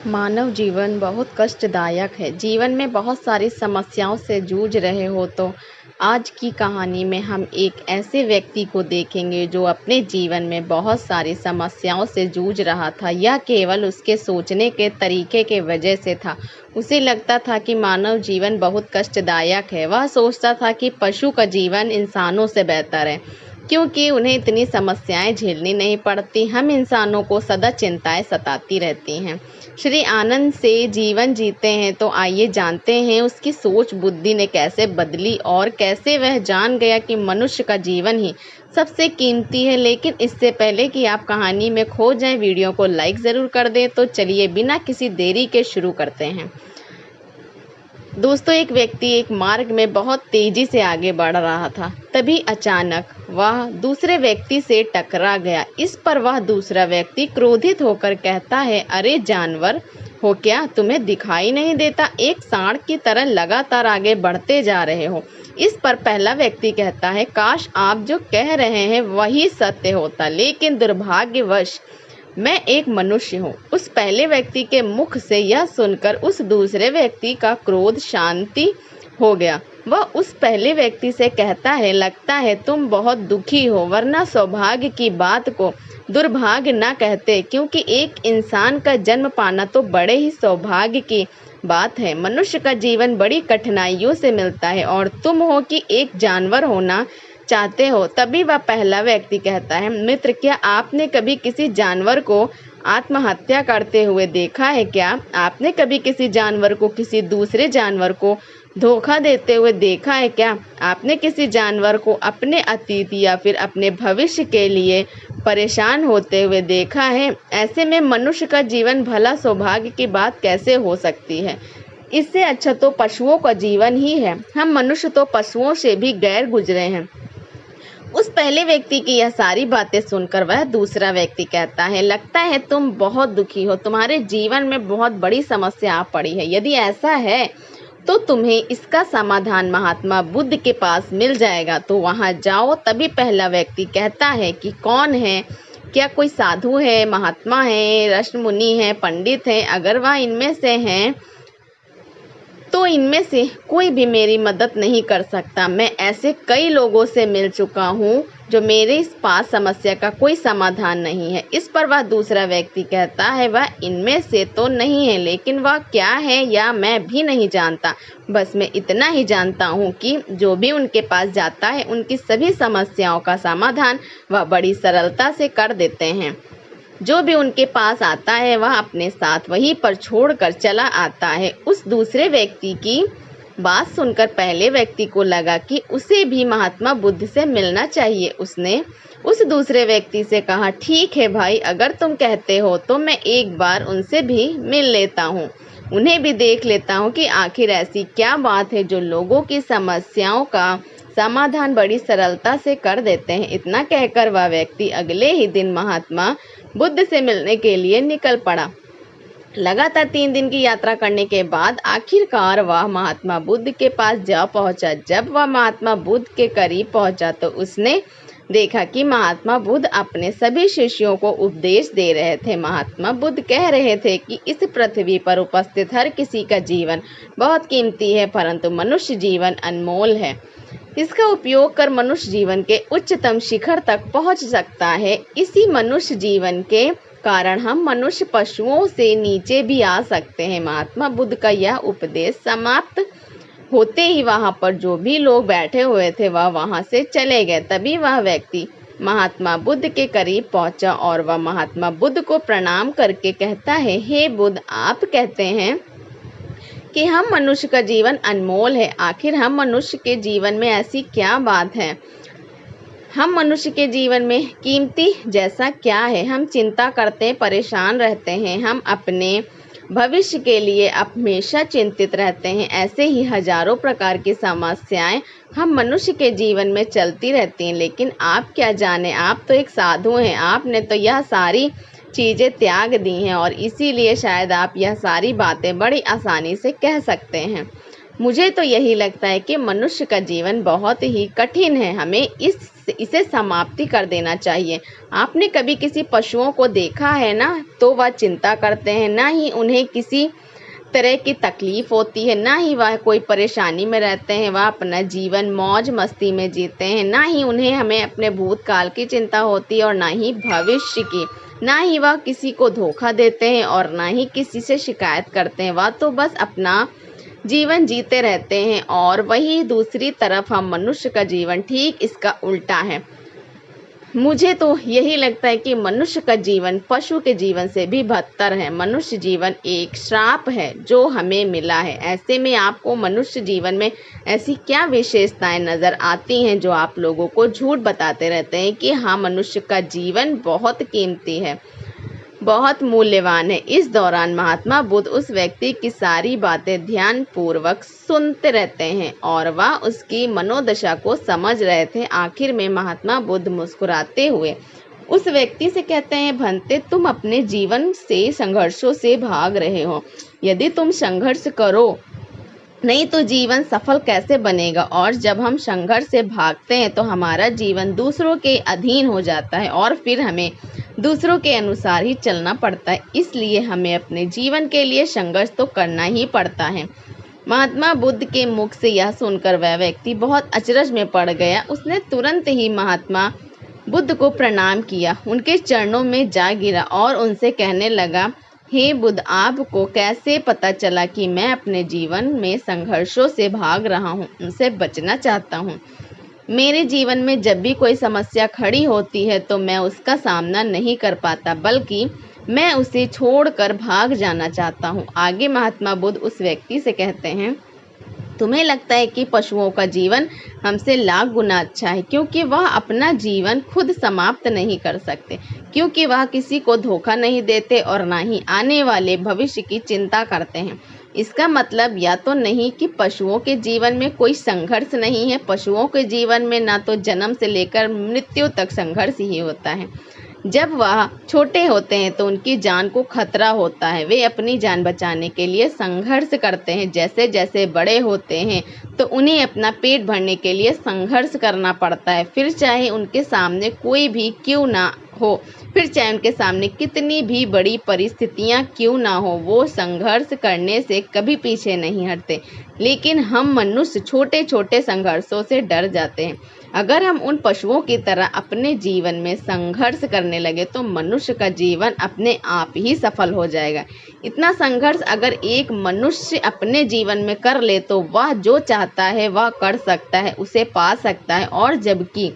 मानव जीवन बहुत कष्टदायक है। जीवन में बहुत सारी समस्याओं से जूझ रहे हो तो आज की कहानी में हम एक ऐसे व्यक्ति को देखेंगे जो अपने जीवन में बहुत सारी समस्याओं से जूझ रहा था। यह केवल उसके सोचने के तरीके के वजह से था। उसे लगता था कि मानव जीवन बहुत कष्टदायक है। वह सोचता था कि पशु का जीवन इंसानों से बेहतर है, क्योंकि उन्हें इतनी समस्याएं झेलनी नहीं पड़ती। हम इंसानों को सदा चिंताएं सताती रहती हैं। श्री आनंद से जीवन जीते हैं तो आइए जानते हैं उसकी सोच बुद्धि ने कैसे बदली और कैसे वह जान गया कि मनुष्य का जीवन ही सबसे कीमती है। लेकिन इससे पहले कि आप कहानी में खो जाएं, वीडियो को लाइक ज़रूर कर दें। तो चलिए बिना किसी देरी के शुरू करते हैं। दोस्तों, एक व्यक्ति एक मार्ग में बहुत तेजी से आगे बढ़ रहा था। तभी अचानक वह दूसरे व्यक्ति से टकरा गया। इस पर वह दूसरा व्यक्ति क्रोधित होकर कहता है, अरे जानवर हो क्या, तुम्हें दिखाई नहीं देता? एक सांड की तरह लगातार आगे बढ़ते जा रहे हो। इस पर पहला व्यक्ति कहता है, काश आप जो कह रहे हैं वही सत्य होता, लेकिन दुर्भाग्यवश मैं एक मनुष्य हूँ। उस पहले व्यक्ति के मुख से यह सुनकर उस दूसरे व्यक्ति का क्रोध शांति हो गया। वह उस पहले व्यक्ति से कहता है, लगता है तुम बहुत दुखी हो, वरना सौभाग्य की बात को दुर्भाग्य न कहते, क्योंकि एक इंसान का जन्म पाना तो बड़े ही सौभाग्य की बात है। मनुष्य का जीवन बड़ी कठिनाइयों से मिलता है और तुम हो कि एक जानवर होना चाहते हो। तभी वह पहला व्यक्ति कहता है, मित्र, क्या आपने कभी किसी जानवर को आत्महत्या करते हुए देखा है? क्या आपने कभी किसी जानवर को किसी दूसरे जानवर को धोखा देते हुए देखा है? क्या आपने किसी जानवर को अपने अतीत या फिर अपने भविष्य के लिए परेशान होते हुए देखा है? ऐसे में मनुष्य का जीवन भला सौभाग्य की बात कैसे हो सकती है? इससे अच्छा तो पशुओं का जीवन ही है। हम मनुष्य तो पशुओं से भी गैर गुजरे हैं। उस पहले व्यक्ति की यह सारी बातें सुनकर वह दूसरा व्यक्ति कहता है, लगता है तुम बहुत दुखी हो, तुम्हारे जीवन में बहुत बड़ी समस्या आ पड़ी है। यदि ऐसा है तो तुम्हें इसका समाधान महात्मा बुद्ध के पास मिल जाएगा, तो वहां जाओ। तभी पहला व्यक्ति कहता है कि कौन है? क्या कोई साधु है, महात्मा है, ऋषि मुनि है, पंडित है? अगर वह इनमें से हैं तो इनमें से कोई भी मेरी मदद नहीं कर सकता। मैं ऐसे कई लोगों से मिल चुका हूँ जो मेरे इस पास समस्या का कोई समाधान नहीं है। इस पर वह दूसरा व्यक्ति कहता है, वह इनमें से तो नहीं है, लेकिन वह क्या है या मैं भी नहीं जानता। बस मैं इतना ही जानता हूँ कि जो भी उनके पास जाता है उनकी सभी समस्याओं का समाधान वह बड़ी सरलता से कर देते हैं। जो भी उनके पास आता है वह अपने साथ वहीं पर छोड़कर चला आता है। उस दूसरे व्यक्ति की बात सुनकर पहले व्यक्ति को लगा कि उसे भी महात्मा बुद्ध से मिलना चाहिए। उसने उस दूसरे व्यक्ति से कहा, ठीक है भाई, अगर तुम कहते हो तो मैं एक बार उनसे भी मिल लेता हूँ, उन्हें भी देख लेता हूँ कि आखिर ऐसी क्या बात है जो लोगों की समस्याओं का समाधान बड़ी सरलता से कर देते हैं। इतना कहकर वह व्यक्ति अगले ही दिन महात्मा बुद्ध से मिलने के लिए निकल पड़ा। लगातार 3 दिन की यात्रा करने के बाद आखिरकार वह महात्मा बुद्ध के पास जा पहुंचा। जब वह महात्मा बुद्ध के करीब पहुंचा तो उसने देखा कि महात्मा बुद्ध अपने सभी शिष्यों को उपदेश दे रहे थे। महात्मा बुद्ध कह रहे थे कि इस पृथ्वी पर उपस्थित हर किसी का जीवन बहुत कीमती है, परंतु मनुष्य जीवन अनमोल है। इसका उपयोग कर मनुष्य जीवन के उच्चतम शिखर तक पहुंच सकता है। इसी मनुष्य जीवन के कारण हम मनुष्य पशुओं से नीचे भी आ सकते हैं। महात्मा बुद्ध का यह उपदेश समाप्त होते ही वहां पर जो भी लोग बैठे हुए थे वह वहां से चले गए। तभी वह व्यक्ति महात्मा बुद्ध के करीब पहुंचा और वह महात्मा बुद्ध को प्रणाम करके कहता है, हे बुद्ध, आप कहते हैं कि हम मनुष्य का जीवन अनमोल है। आखिर हम मनुष्य के जीवन में ऐसी क्या बात है? हम मनुष्य के जीवन में कीमती जैसा क्या है? हम चिंता करते परेशान रहते हैं, हम अपने भविष्य के लिए हमेशा चिंतित रहते हैं। ऐसे ही हजारों प्रकार की समस्याएं हम मनुष्य के जीवन में चलती रहती हैं। लेकिन आप क्या जाने, आप तो एक साधु हैं, आपने तो यह सारी चीज़ें त्याग दी हैं और इसीलिए शायद आप यह सारी बातें बड़ी आसानी से कह सकते हैं। मुझे तो यही लगता है कि मनुष्य का जीवन बहुत ही कठिन है। हमें इस से इसे समाप्ति कर देना चाहिए। आपने कभी किसी पशुओं को देखा है ना, तो वह चिंता करते हैं, ना ही उन्हें किसी तरह की तकलीफ होती है, ना ही वह कोई परेशानी में रहते हैं। वह अपना जीवन मौज मस्ती में जीते हैं, ना ही उन्हें हमें अपने भूतकाल की चिंता होती है और ना ही भविष्य की। ना ही वह किसी को धोखा देते हैं और ना ही किसी से शिकायत करते हैं। वह तो बस अपना जीवन जीते रहते हैं। और वही दूसरी तरफ हम मनुष्य का जीवन ठीक इसका उल्टा है। मुझे तो यही लगता है कि मनुष्य का जीवन पशु के जीवन से भी बदतर है। मनुष्य जीवन एक श्राप है जो हमें मिला है। ऐसे में आपको मनुष्य जीवन में ऐसी क्या विशेषताएं नज़र आती हैं जो आप लोगों को झूठ बताते रहते हैं कि हाँ, मनुष्य का जीवन बहुत कीमती है, बहुत मूल्यवान है। इस दौरान महात्मा बुद्ध उस व्यक्ति की सारी बातें ध्यानपूर्वक सुनते रहते हैं और वह उसकी मनोदशा को समझ रहे थे। आखिर में महात्मा बुद्ध मुस्कुराते हुए उस व्यक्ति से कहते हैं, भंते, तुम अपने जीवन से संघर्षों से भाग रहे हो। यदि तुम संघर्ष करो नहीं तो जीवन सफल कैसे बनेगा। और जब हम संघर्ष से भागते हैं तो हमारा जीवन दूसरों के अधीन हो जाता है और फिर हमें दूसरों के अनुसार ही चलना पड़ता है। इसलिए हमें अपने जीवन के लिए संघर्ष तो करना ही पड़ता है। महात्मा बुद्ध के मुख से यह सुनकर वह व्यक्ति बहुत अचरज में पड़ गया। उसने तुरंत ही महात्मा बुद्ध को प्रणाम किया, उनके चरणों में जा गिरा और उनसे कहने लगा, हे बुद्ध, आपको कैसे पता चला कि मैं अपने जीवन में संघर्षों से भाग रहा हूँ, उनसे बचना चाहता हूँ। मेरे जीवन में जब भी कोई समस्या खड़ी होती है तो मैं उसका सामना नहीं कर पाता, बल्कि मैं उसे छोड़कर भाग जाना चाहता हूँ। आगे महात्मा बुद्ध उस व्यक्ति से कहते हैं, तुम्हें लगता है कि पशुओं का जीवन हमसे लाख गुना अच्छा है, क्योंकि वह अपना जीवन खुद समाप्त नहीं कर सकते, क्योंकि वह किसी को धोखा नहीं देते और ना ही आने वाले भविष्य की चिंता करते हैं। इसका मतलब यह तो नहीं कि पशुओं के जीवन में कोई संघर्ष नहीं है। पशुओं के जीवन में ना तो जन्म से लेकर मृत्यु तक संघर्ष ही होता है। जब वह छोटे होते हैं तो उनकी जान को खतरा होता है, वे अपनी जान बचाने के लिए संघर्ष करते हैं। जैसे जैसे बड़े होते हैं तो उन्हें अपना पेट भरने के लिए संघर्ष करना पड़ता है। फिर चाहे उनके सामने कोई भी क्यों ना हो, फिर चाहे उनके सामने कितनी भी बड़ी परिस्थितियां क्यों ना हो, वो संघर्ष करने से कभी पीछे नहीं हटते। लेकिन हम मनुष्य छोटे छोटे संघर्षों से डर जाते हैं। अगर हम उन पशुओं की तरह अपने जीवन में संघर्ष करने लगे तो मनुष्य का जीवन अपने आप ही सफल हो जाएगा। इतना संघर्ष अगर एक मनुष्य अपने जीवन में कर ले तो वह जो चाहता है वह कर सकता है, उसे पा सकता है। और जबकि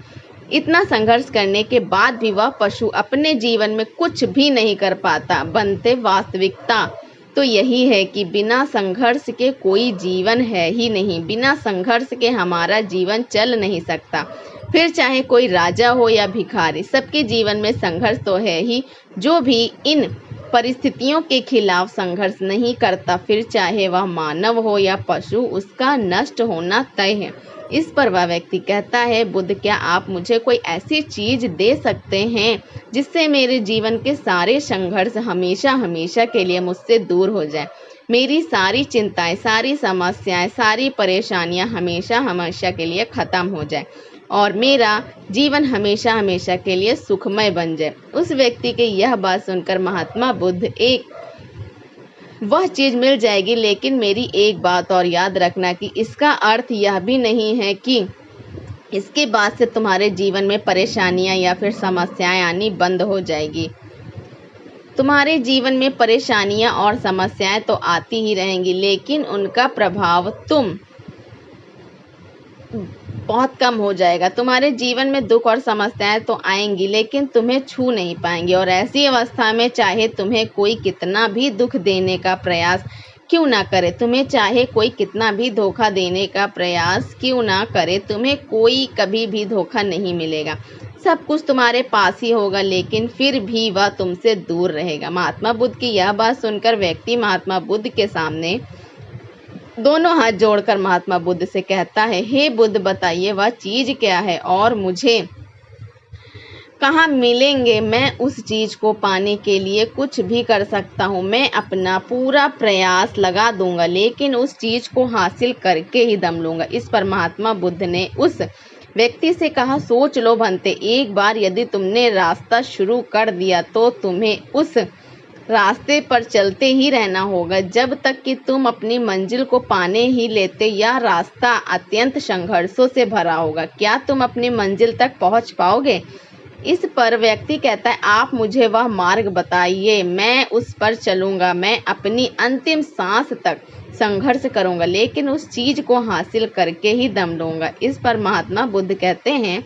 इतना संघर्ष करने के बाद भी वह पशु अपने जीवन में कुछ भी नहीं कर पाता, बनते वास्तविकता तो यही है कि बिना संघर्ष के कोई जीवन है ही नहीं। बिना संघर्ष के हमारा जीवन चल नहीं सकता। फिर चाहे कोई राजा हो या भिखारी, सबके जीवन में संघर्ष तो है ही। जो भी इन परिस्थितियों के खिलाफ संघर्ष नहीं करता, फिर चाहे वह मानव हो या पशु, उसका नष्ट होना तय है। इस पर वह व्यक्ति कहता है, बुद्ध, क्या आप मुझे कोई ऐसी चीज दे सकते हैं जिससे मेरे जीवन के सारे संघर्ष हमेशा हमेशा के लिए मुझसे दूर हो जाए। मेरी सारी चिंताएं, सारी समस्याएं, सारी परेशानियां हमेशा हमेशा के लिए खत्म हो जाए और मेरा जीवन हमेशा हमेशा के लिए सुखमय बन जाए। उस व्यक्ति की यह बात सुनकर महात्मा बुद्ध, एक वह चीज मिल जाएगी, लेकिन मेरी एक बात और याद रखना कि इसका अर्थ यह भी नहीं है कि इसके बाद से तुम्हारे जीवन में परेशानियां या फिर समस्याएं आनी बंद हो जाएगी। तुम्हारे जीवन में परेशानियां और समस्याएं तो आती ही रहेंगी, लेकिन उनका प्रभाव तुम बहुत कम हो जाएगा। तुम्हारे जीवन में दुख और समस्याएं तो आएंगी, लेकिन तुम्हें छू नहीं पाएंगी। और ऐसी अवस्था में चाहे तुम्हें कोई कितना भी दुख देने का प्रयास क्यों ना करे, तुम्हें चाहे कोई कितना भी धोखा देने का प्रयास क्यों ना करे, तुम्हें कोई कभी भी धोखा नहीं मिलेगा। सब कुछ तुम्हारे पास ही होगा, लेकिन फिर भी वह तुमसे दूर रहेगा। महात्मा बुद्ध की यह बात सुनकर व्यक्ति महात्मा बुद्ध के सामने दोनों हाथ जोड़कर महात्मा बुद्ध से कहता है, हे बुद्ध, बताइए वह चीज क्या है और मुझे कहाँ मिलेंगे। मैं उस चीज को पाने के लिए कुछ भी कर सकता हूँ। मैं अपना पूरा प्रयास लगा दूंगा, लेकिन उस चीज को हासिल करके ही दम लूंगा। इस पर महात्मा बुद्ध ने उस व्यक्ति से कहा, सोच लो भंते, एक बार यदि तुमने रास्ता शुरू कर दिया तो तुम्हें उस रास्ते पर चलते ही रहना होगा जब तक कि तुम अपनी मंजिल को पाने ही लेते। यह रास्ता अत्यंत संघर्षों से भरा होगा। क्या तुम अपनी मंजिल तक पहुंच पाओगे? इस पर व्यक्ति कहता है, आप मुझे वह मार्ग बताइए, मैं उस पर चलूंगा। मैं अपनी अंतिम सांस तक संघर्ष करूंगा, लेकिन उस चीज को हासिल करके ही दम लूंगा। इस पर महात्मा बुद्ध कहते हैं,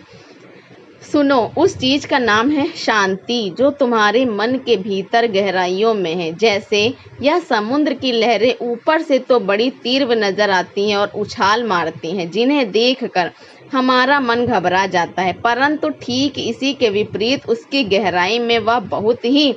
सुनो, उस चीज का नाम है शांति, जो तुम्हारे मन के भीतर गहराइयों में है। जैसे यह समुद्र की लहरें ऊपर से तो बड़ी तीव्र नजर आती हैं और उछाल मारती हैं, जिन्हें देखकर हमारा मन घबरा जाता है, परंतु ठीक इसी के विपरीत उसकी गहराई में वह बहुत ही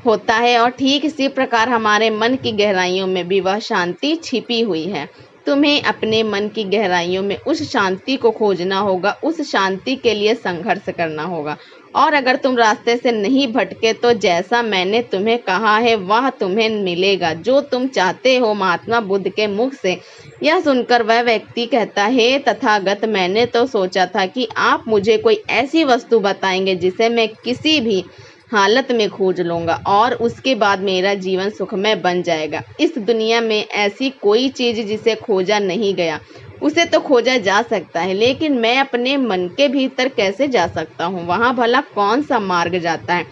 होता है और ठीक इसी प्रकार हमारे मन की गहराइयों में भी वह शांति छिपी हुई है। तुम्हें अपने मन की गहराइयों में उस शांति को खोजना होगा, उस शांति के लिए संघर्ष करना होगा। और अगर तुम रास्ते से नहीं भटके तो जैसा मैंने तुम्हें कहा है वह तुम्हें मिलेगा जो तुम चाहते हो। महात्मा बुद्ध के मुख से यह सुनकर वह व्यक्ति कहता है, तथागत, मैंने तो सोचा था कि आप मुझे कोई ऐसी वस्तु बताएंगे जिसे मैं किसी भी हालत में खोज लूंगा और उसके बाद मेरा जीवन सुखमय बन जाएगा। इस दुनिया में ऐसी कोई चीज जिसे खोजा नहीं गया, उसे तो खोजा जा सकता है, लेकिन मैं अपने मन के भीतर कैसे जा सकता हूँ? वहाँ भला कौन सा मार्ग जाता है?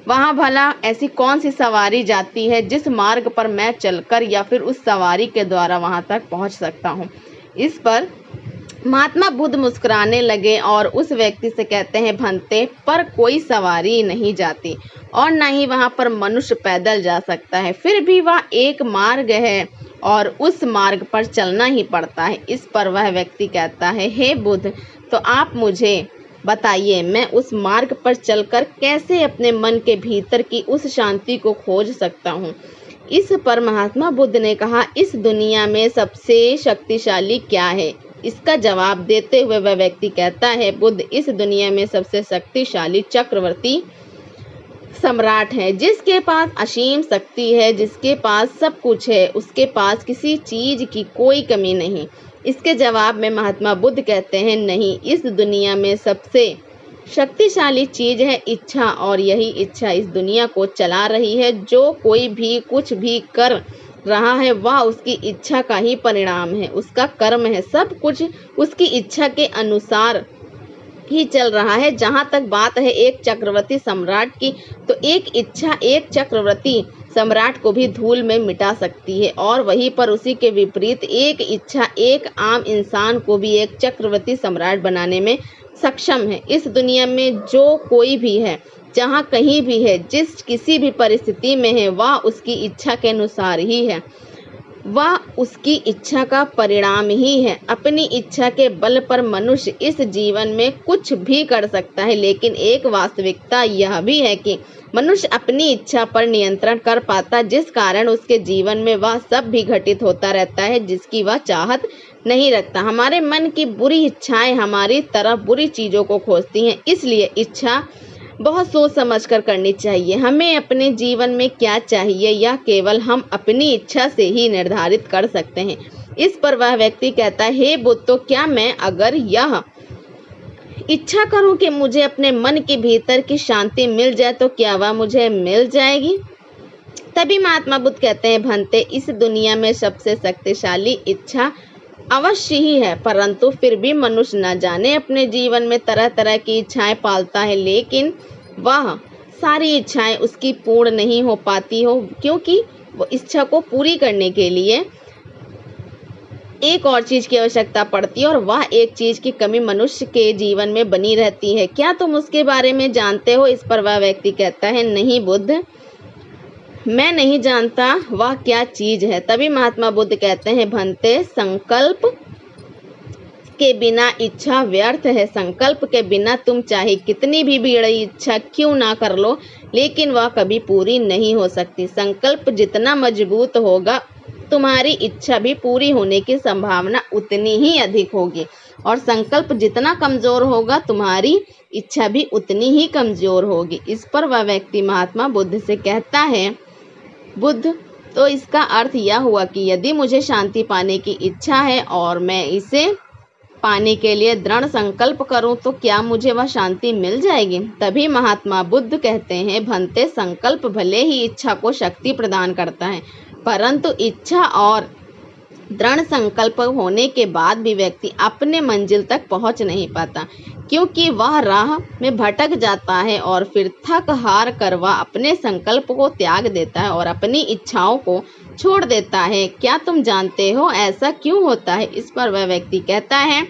वहाँ भला ऐसी कौन सी सवारी जाती है जिस मार्ग पर मैं चलकर या फिर उस सवारी के द्वारा वहाँ तक पहुँच सकता हूँ? इस पर महात्मा बुद्ध मुस्कुराने लगे और उस व्यक्ति से कहते हैं, भंते, पर कोई सवारी नहीं जाती और न ही वहां पर मनुष्य पैदल जा सकता है, फिर भी वह एक मार्ग है और उस मार्ग पर चलना ही पड़ता है। इस पर वह व्यक्ति कहता है, हे बुद्ध, तो आप मुझे बताइए, मैं उस मार्ग पर चलकर कैसे अपने मन के भीतर की उस शांति को खोज सकता हूँ? इस पर महात्मा बुद्ध ने कहा, इस दुनिया में सबसे शक्तिशाली क्या है? इसका जवाब देते हुए वह व्यक्ति कहता है, बुद्ध, इस दुनिया में सबसे शक्तिशाली चक्रवर्ती सम्राट है, जिसके पास असीम शक्ति है, जिसके पास सब कुछ है, उसके पास किसी चीज की कोई कमी नहीं। इसके जवाब में महात्मा बुद्ध कहते हैं, नहीं, इस दुनिया में सबसे शक्तिशाली चीज है इच्छा, और यही इच्छा इस दुनिया को चला रही है। जो कोई भी कुछ भी कर रहा है वह उसकी इच्छा का ही परिणाम है, उसका कर्म है, सब कुछ उसकी इच्छा के अनुसार ही चल रहा है। जहाँ तक बात है एक चक्रवर्ती सम्राट की, तो एक इच्छा एक चक्रवर्ती सम्राट को भी धूल में मिटा सकती है, और वहीं पर उसी के विपरीत एक इच्छा एक आम इंसान को भी एक चक्रवर्ती सम्राट बनाने में सक्षम है। इस दुनिया में जो कोई भी है, जहाँ कहीं भी है, जिस किसी भी परिस्थिति में है, वह उसकी इच्छा के अनुसार ही है, वह उसकी इच्छा का परिणाम ही है। अपनी इच्छा के बल पर मनुष्य इस जीवन में कुछ भी कर सकता है, लेकिन एक वास्तविकता यह भी है कि मनुष्य अपनी इच्छा पर नियंत्रण कर पाता, जिस कारण उसके जीवन में वह सब भी घटित होता रहता है जिसकी वह चाहत नहीं रखता। हमारे मन की बुरी इच्छाएं हमारी तरफ बुरी चीजों को खोजती हैं, इसलिए इच्छा बहुत सोच समझ कर करनी चाहिए। हमें अपने जीवन में क्या चाहिए यह केवल हम अपनी इच्छा से ही निर्धारित कर सकते हैं। इस पर वह व्यक्ति कहता है, हे बुद्ध, तो क्या मैं अगर यह इच्छा करूं कि मुझे अपने मन के भीतर की शांति मिल जाए तो क्या वह मुझे मिल जाएगी? तभी महात्मा बुद्ध कहते हैं, भंते, इस दुनिया में सबसे शक्तिशाली इच्छा अवश्य ही है, परंतु फिर भी मनुष्य न जाने अपने जीवन में तरह तरह की इच्छाएं पालता है, लेकिन वह सारी इच्छाएं उसकी पूर्ण नहीं हो पाती हो, क्योंकि वो इच्छा को पूरी करने के लिए एक और चीज की आवश्यकता पड़ती है, और वह एक चीज की कमी मनुष्य के जीवन में बनी रहती है। क्या तुम उसके बारे में जानते हो? इस पर वह व्यक्ति कहता है, नहीं बुद्ध, मैं नहीं जानता वह क्या चीज है। तभी महात्मा बुद्ध कहते हैं, भंते, संकल्प के बिना इच्छा व्यर्थ है। संकल्प के बिना तुम चाहे कितनी भी बड़ी इच्छा क्यों ना कर लो, लेकिन वह कभी पूरी नहीं हो सकती। संकल्प जितना मजबूत होगा, तुम्हारी इच्छा भी पूरी होने की संभावना उतनी ही अधिक होगी, और संकल्प जितना कमजोर होगा, तुम्हारी इच्छा भी उतनी ही कमजोर होगी। इस पर वह व्यक्ति महात्मा बुद्ध से कहता है, बुद्ध, तो इसका अर्थ यह हुआ कि यदि मुझे शांति पाने की इच्छा है और मैं इसे पाने के लिए दृढ़ संकल्प करूं तो क्या मुझे वह शांति मिल जाएगी? तभी महात्मा बुद्ध कहते हैं, भंते, संकल्प भले ही इच्छा को शक्ति प्रदान करता है, परंतु इच्छा और दृढ़ संकल्प होने के बाद भी व्यक्ति अपने मंजिल तक पहुंच नहीं पाता, क्योंकि वह राह में भटक जाता है और फिर थक हार कर वह अपने संकल्प को त्याग देता है और अपनी इच्छाओं को छोड़ देता है। क्या तुम जानते हो ऐसा क्यों होता है? इस पर वह व्यक्ति कहता है,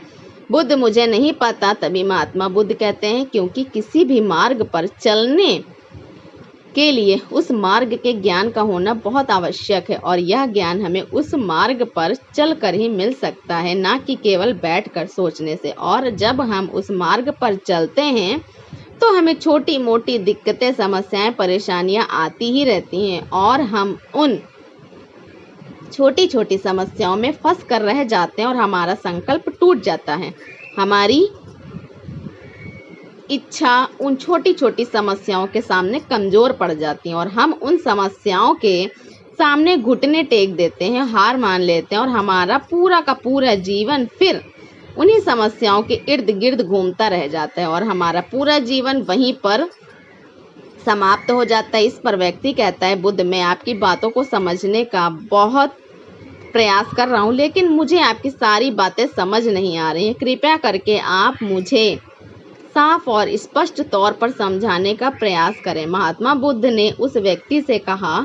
बुद्ध, मुझे नहीं पता। तभी महात्मा बुद्ध कहते हैं, क्योंकि किसी भी मार्ग पर चलने के लिए उस मार्ग के ज्ञान का होना बहुत आवश्यक है, और यह ज्ञान हमें उस मार्ग पर चलकर ही मिल सकता है, ना कि केवल बैठकर सोचने से। और जब हम उस मार्ग पर चलते हैं तो हमें छोटी मोटी दिक्कतें, समस्याएं, परेशानियां आती ही रहती हैं, और हम उन छोटी छोटी समस्याओं में फंस कर रह जाते हैं और हमारा संकल्प टूट जाता है। हमारी इच्छा उन छोटी छोटी समस्याओं के सामने कमजोर पड़ जाती हैं और हम उन समस्याओं के सामने घुटने टेक देते हैं, हार मान लेते हैं, और हमारा पूरा का पूरा जीवन फिर उन्हीं समस्याओं के इर्द गिर्द घूमता रह जाता है और हमारा पूरा जीवन वहीं पर समाप्त हो जाता है। इस पर व्यक्ति कहता है, बुद्ध, मैं आपकी बातों को समझने का बहुत प्रयास कर रहा हूँ, लेकिन मुझे आपकी सारी बातें समझ नहीं आ रही हैं। कृपया करके आप मुझे साफ और स्पष्ट तौर पर समझाने का प्रयास करें। महात्मा बुद्ध ने उस व्यक्ति से कहा,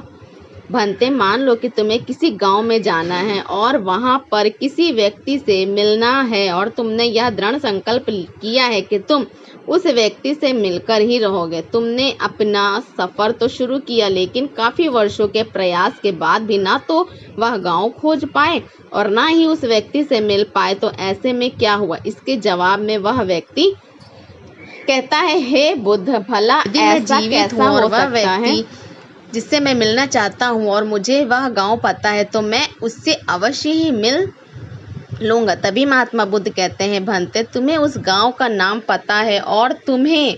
भंते, मान लो कि तुम्हें किसी गांव में जाना है और वहां पर किसी व्यक्ति से मिलना है, और तुमने यह दृढ़ संकल्प किया है कि तुम उस व्यक्ति से मिलकर ही रहोगे। तुमने अपना सफर तो शुरू किया, लेकिन काफी वर्षों के प्रयास के बाद भी ना तो वह गांव खोज पाए और ना ही उस व्यक्ति से मिल पाए, तो ऐसे में क्या हुआ? इसके जवाब में वह व्यक्ति कहता है, हे बुद्ध, भला ऐसा कैसा हो सकता है जिससे मैं मिलना चाहता हूँ और मुझे वह गांव पता है, तो मैं उससे अवश्य ही मिल लूंगा। तभी महात्मा बुद्ध कहते हैं, भंते, तुम्हें उस गांव का नाम पता है और तुम्हें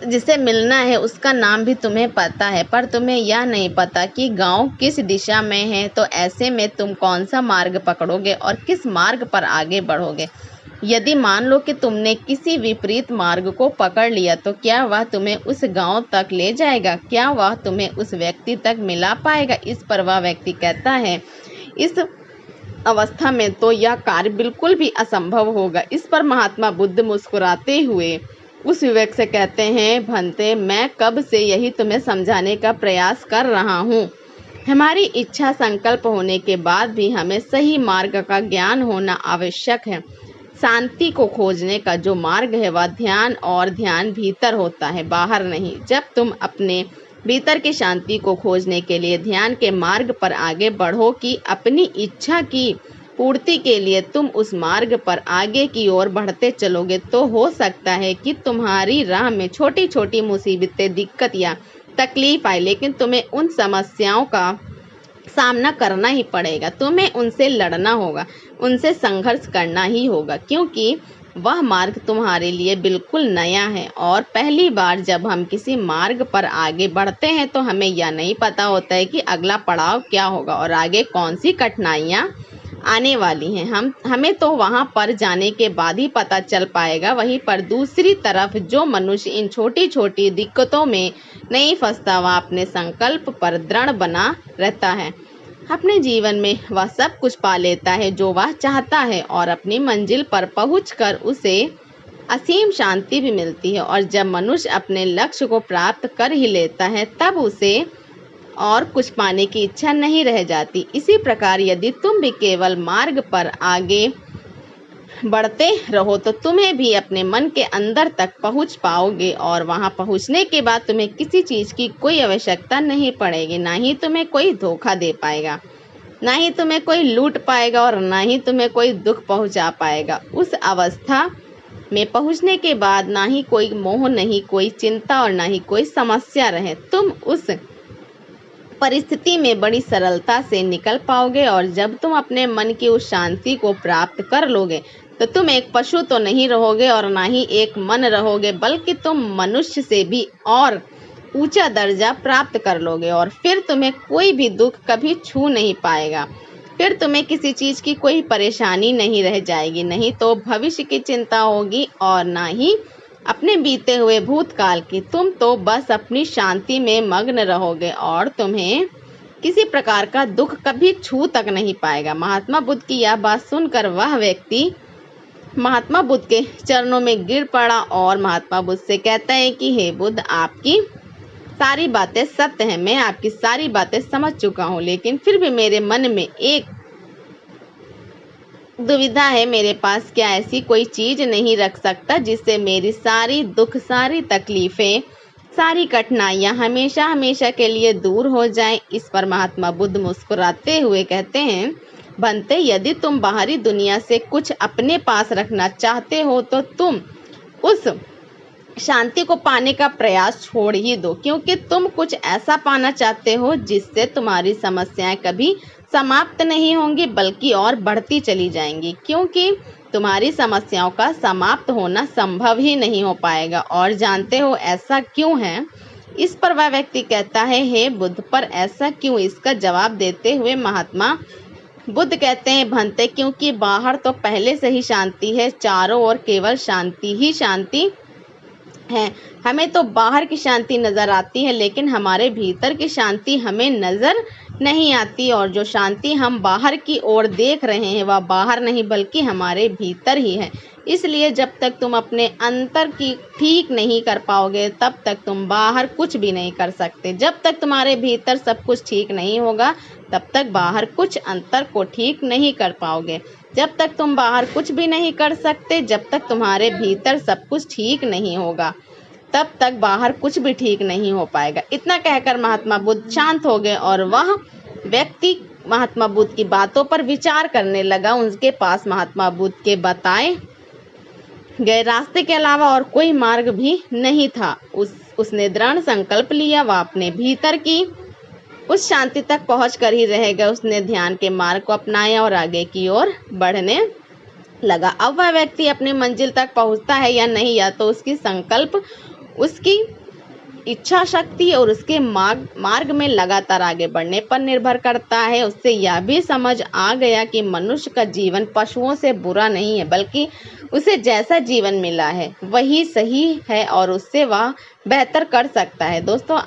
जिसे मिलना है उसका नाम भी तुम्हें पता है, पर तुम्हें यह नहीं पता कि गांव किस दिशा में है। तो ऐसे में तुम कौन सा मार्ग पकड़ोगे और किस मार्ग पर आगे बढ़ोगे? यदि मान लो कि तुमने किसी विपरीत मार्ग को पकड़ लिया, तो क्या वह तुम्हें उस गांव तक ले जाएगा? क्या वह तुम्हें उस व्यक्ति तक मिला पाएगा? इस पर वह व्यक्ति कहता है, इस अवस्था में तो यह कार्य बिल्कुल भी असंभव होगा। इस पर महात्मा बुद्ध मुस्कुराते हुए उस युवक से कहते हैं, भंते, मैं कब से यही तुम्हें समझाने का प्रयास कर रहा हूँ। हमारी इच्छा संकल्प होने के बाद भी हमें सही मार्ग का ज्ञान होना आवश्यक है। शांति को खोजने का जो मार्ग है वह ध्यान, और ध्यान भीतर होता है, बाहर नहीं। जब तुम अपने भीतर की शांति को खोजने के लिए ध्यान के मार्ग पर आगे बढ़ो कि अपनी इच्छा की पूर्ति के लिए तुम उस मार्ग पर आगे की ओर बढ़ते चलोगे, तो हो सकता है कि तुम्हारी राह में छोटी छोटी मुसीबतें, दिक्कत या तकलीफ आए, लेकिन तुम्हें उन समस्याओं का सामना करना ही पड़ेगा। तुम्हें उनसे लड़ना होगा, उनसे संघर्ष करना ही होगा, क्योंकि वह मार्ग तुम्हारे लिए बिल्कुल नया है। और पहली बार जब हम किसी मार्ग पर आगे बढ़ते हैं तो हमें यह नहीं पता होता है कि अगला पड़ाव क्या होगा और आगे कौन सी कठिनाइयाँ आने वाली हैं। हमें तो वहाँ पर जाने के बाद ही पता चल पाएगा। वहीं पर दूसरी तरफ जो मनुष्य इन छोटी छोटी दिक्कतों में नहीं फंसता, वह अपने संकल्प पर दृढ़ बना रहता है। अपने जीवन में वह सब कुछ पा लेता है जो वह चाहता है, और अपनी मंजिल पर पहुंचकर उसे असीम शांति भी मिलती है। और जब मनुष्य अपने लक्ष्य को प्राप्त कर ही लेता है, तब उसे और कुछ पाने की इच्छा नहीं रह जाती। इसी प्रकार यदि तुम भी केवल मार्ग पर आगे बढ़ते रहो तो तुम्हें भी अपने मन के अंदर तक पहुंच पाओगे, और वहां पहुंचने के बाद तुम्हें किसी चीज की कोई आवश्यकता नहीं पड़ेगी। ना ही तुम्हें कोई धोखा दे पाएगा, ना ही तुम्हें कोई लूट पाएगा, और ना ही तुम्हें कोई दुख पहुंचा पाएगा। उस अवस्था में पहुंचने के बाद ना ही कोई मोह, नहीं कोई चिंता, और ना ही कोई समस्या रहे। तुम उस परिस्थिति में बड़ी सरलता से निकल पाओगे, और जब तुम अपने मन की उस शांति को प्राप्त कर लोगे तो तुम एक पशु तो नहीं रहोगे और ना ही एक मन रहोगे, बल्कि तुम मनुष्य से भी और ऊंचा दर्जा प्राप्त कर लोगे, और फिर तुम्हें कोई भी दुख कभी छू नहीं पाएगा। फिर तुम्हें किसी चीज की कोई परेशानी नहीं रह जाएगी, नहीं तो भविष्य की चिंता होगी और ना ही अपने बीते हुए भूतकाल की। तुम तो बस अपनी शांति में मग्न रहोगे और तुम्हें किसी प्रकार का दुख कभी छू तक नहीं पाएगा। महात्मा बुद्ध की यह बात सुनकर वह व्यक्ति महात्मा बुद्ध के चरणों में गिर पड़ा और महात्मा बुद्ध से कहता है कि हे बुद्ध, आपकी सारी बातें सत्य हैं, मैं आपकी सारी बातें समझ चुका हूँ, लेकिन फिर भी मेरे मन में एक दुविधा है। मेरे पास क्या ऐसी कोई चीज नहीं रख सकता जिससे मेरी सारी दुख, सारी तकलीफें, सारी कठिनाइयां हमेशा हमेशा के लिए दूर हो जाएं। इस पर महात्मा बुद्ध मुस्कुराते हुए कहते हैं, बनते, यदि तुम बाहरी दुनिया से कुछ अपने पास रखना चाहते हो तो तुम उस शांति को पाने का प्रयास छोड़ ही दो, क्योंकि तुम कुछ ऐसा पाना चाहते हो जिससे तुम्हारी समस्याएं कभी समाप्त नहीं होंगी बल्कि और बढ़ती चली जाएंगी, क्योंकि तुम्हारी समस्याओं का समाप्त होना संभव ही नहीं हो पाएगा। और जानते हो ऐसा क्यों है? इस पर वह व्यक्ति कहता है, हे बुद्ध, पर ऐसा क्यों? इसका जवाब देते हुए महात्मा बुद्ध कहते हैं, भंते, क्योंकि बाहर तो पहले से ही शांति है, चारों ओर केवल शांति ही शांति है। हमें तो बाहर की शांति नजर आती है, लेकिन हमारे भीतर की शांति हमें नजर नहीं आती, और जो शांति हम बाहर की ओर देख रहे हैं वह बाहर नहीं बल्कि हमारे भीतर ही है। इसलिए जब तक तुम अपने अंतर की ठीक नहीं कर पाओगे तब तक तुम बाहर कुछ भी नहीं कर सकते। जब तक तुम्हारे भीतर सब कुछ ठीक नहीं होगा तब तक बाहर कुछ अंतर को ठीक नहीं कर पाओगे। जब तक तुम बाहर कुछ भी नहीं कर सकते, जब तक तुम्हारे भीतर सब कुछ ठीक नहीं होगा तब तक बाहर कुछ भी ठीक नहीं हो पाएगा। इतना कहकर महात्मा बुद्ध शांत हो गए और वह व्यक्ति महात्मा बुद्ध की बातों पर विचार करने लगा। उनके पास महात्मा बुद्ध के बताए गए रास्ते के अलावा और कोई मार्ग भी नहीं था। उसने दृढ़ संकल्प लिया, वह अपने भीतर की उस शांति तक पहुंच कर ही रह गया। उसने ध्यान के मार्ग को अपनाया और आगे की ओर बढ़ने लगा। अब वह व्यक्ति अपनी मंजिल तक पहुंचता है या नहीं, या तो उसकी संकल्प, उसकी इच्छा शक्ति और उसके मार्ग में लगातार आगे बढ़ने पर निर्भर करता है। उससे यह भी समझ आ गया कि मनुष्य का जीवन पशुओं से बुरा नहीं है, बल्कि उसे जैसा जीवन मिला है वही सही है और उससे वह बेहतर कर सकता है। दोस्तों,